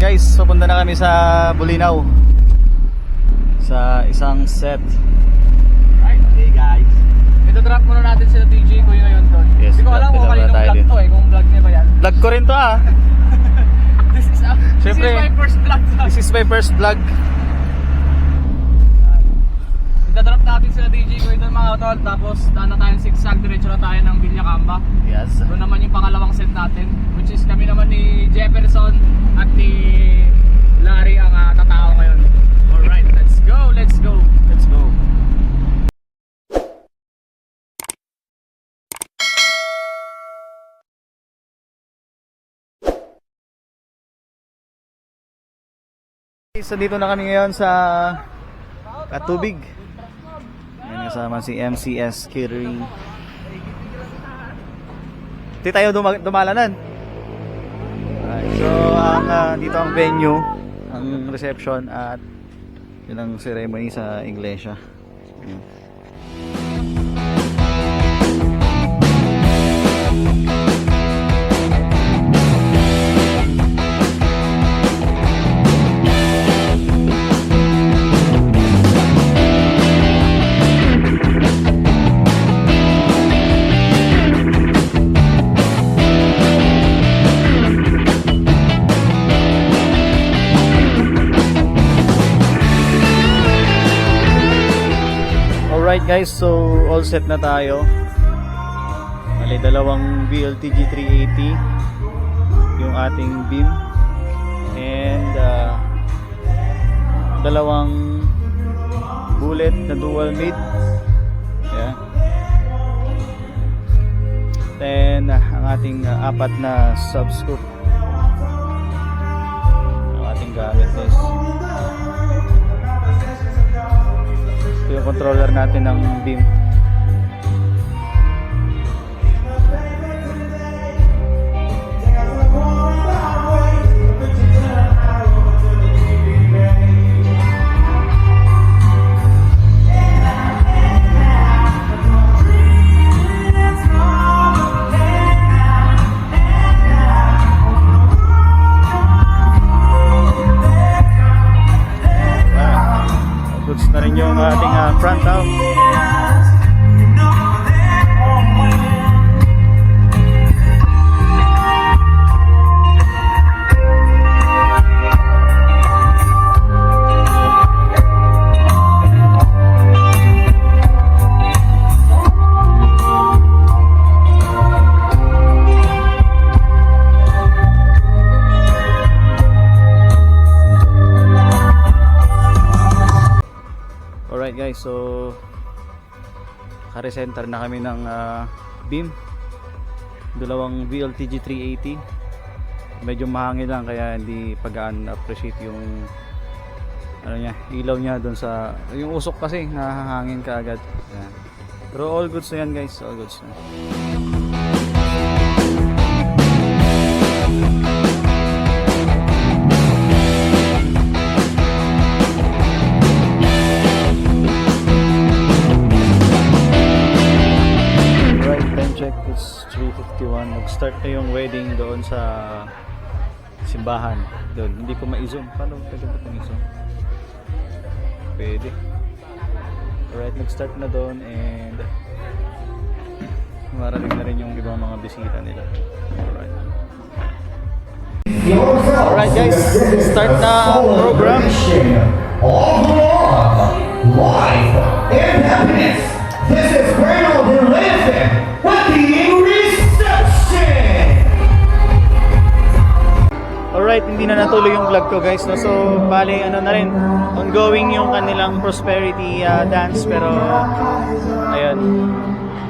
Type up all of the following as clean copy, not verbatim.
Guys, papunta na kami sa Bulinaw sa isang set. Okay guys, ito drop muna natin sila DJ ko ngayon doon. Yes, Hindi ko alam kung kaninong vlog to kung vlog niya ba yan. Vlog ko rin to This is my first vlog. This is my first vlog. Ito-drop natin sila DJ ko doon mga tol. Tapos daan na tayo ng zigzag, diretso na tayo ng Villacamba. Yes. Doon naman yung pangalawang set natin, which is kami naman ni Jefferson at ni Larry ang tatao ngayon. Alright, let's go, let's go. Let's go. So dito na kami ngayon sa Katubig. Ayan, kasama si MCS Catering. Hindi tayo dumalanan. So dito ang venue, ang reception at yun ang ceremony sa iglesia. Ayan. Alright guys, so all set na tayo. May dalawang BLTG 380 yung ating beam and dalawang bullet na dual mid. Yeah. Then ang ating apat na subscoop ang ating gamit guys. Ito yung controller natin ng beam. Goods na rin yung ating front out. Alright guys, so ka-recenter na kami ng beam, dalawang VLTG 380. Medyo mahangin lang kaya hindi pagaan appreciate yung ano niya, ilaw niya doon sa yung usok kasi nahahangin ka agad. Yan. Pero all goods na yan guys, all goods na. It's 3:51. Nag-start na yung wedding doon sa simbahan. Doon. Hindi ko ma-zoom. Paano pwede ba itong i-zoom? Pwede. Alright, nag-start na doon and marating na rin yung ibang mga bisita nila. Alright. Alright guys, start na ang program. All the love, life, and happiness. This is Grano de Lincoln with the reception. Alright, hindi na natuloy yung vlog ko guys, no? So bali ano na rin, ongoing yung kanilang prosperity dance, pero ayun,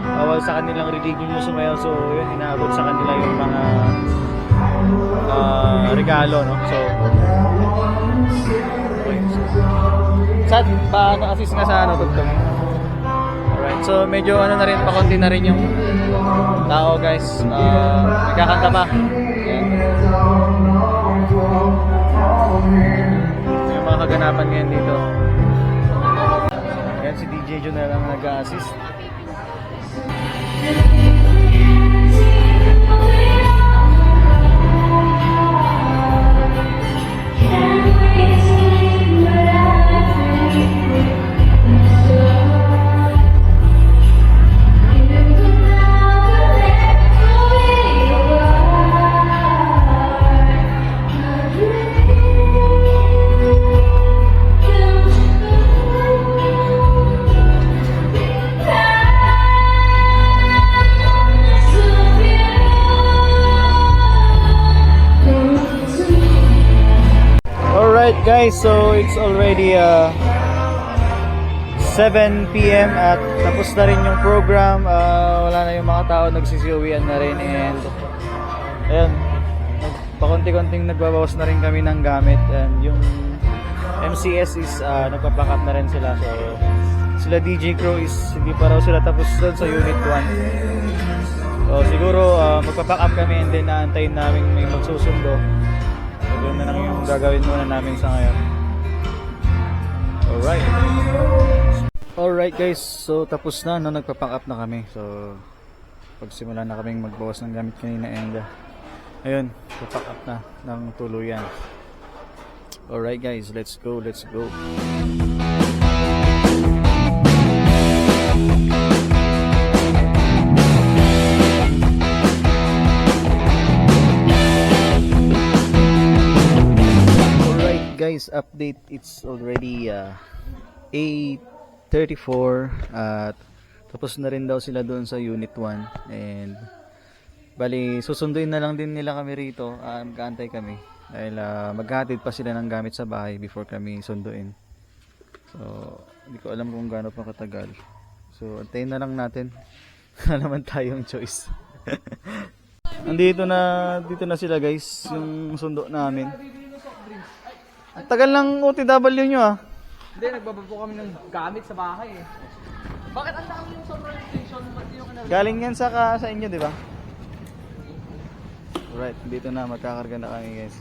bawal sa kanilang religion yung sumayaw, so yun, inaabot sa kanila yung mga regalo, no? So okay. Sad, pa-assist nga sa ano, tugtog. Alright, so medyo ano na rin, pakunti na rin yung tao guys, nagkakanta pa. Ayan. Yung mga kaganapan ngayon dito. Ayan, si DJ Jonel ang nag-assist. Alright guys, so it's already 7 p.m. at tapos na rin yung program. Wala na yung mga tao, nagsisiuwian na rin, and ayun, pakunti-kunting nagbabawas na rin kami ng gamit, and yung MCS is nagpapack up na rin sila. So sila DJ Crew is hindi pa raw sila tapos doon sa Unit 1. So siguro magpapack up kami, and then naantayin namin may magsusundo. So doon na lang yung gagawin muna namin sa ngayon. Alright guys, so tapos na, no, nagpapack up na kami. So pagsimula na kaming magbawas ng gamit kanina, and ayun, papack up na ng tuluyan. Alright guys, let's go. Alright guys, update, it's already 8:34 at tapos na rin daw sila doon sa Unit 1, and bali susunduin na lang din nila kami rito. Magkaantay kami dahil maghahatid pa sila ng gamit sa bahay before kami sunduin. So hindi ko alam kung gaano pa katagal, so antayin na lang natin. Wala naman tayong choice. Dito na sila guys, yung sundo namin. Ang tagal ng OTW nyo ah. Hindi, nagbaba po kami ng gamit sa bahay eh. Bakit ang dami yung solar station? Galing yan sa inyo, di ba? Alright, dito na, magkakarga na kami guys.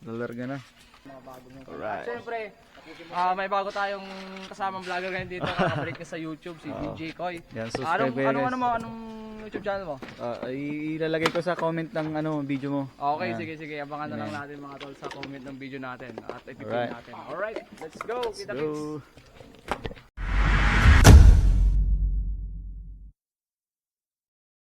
Lalarga na. Alright. Siyempre, may bago tayong kasamang vlogger ngayon dito. Nakabalik na sa YouTube, si DJ Koy. Yan, subscribe kayo guys. Anong YouTube channel mo? Ilalagay ko sa comment ng video mo. Okay, sige. Abangan na lang natin mga tol sa comment ng video natin. At ipipin natin. Alright, let's go. Kita-kits.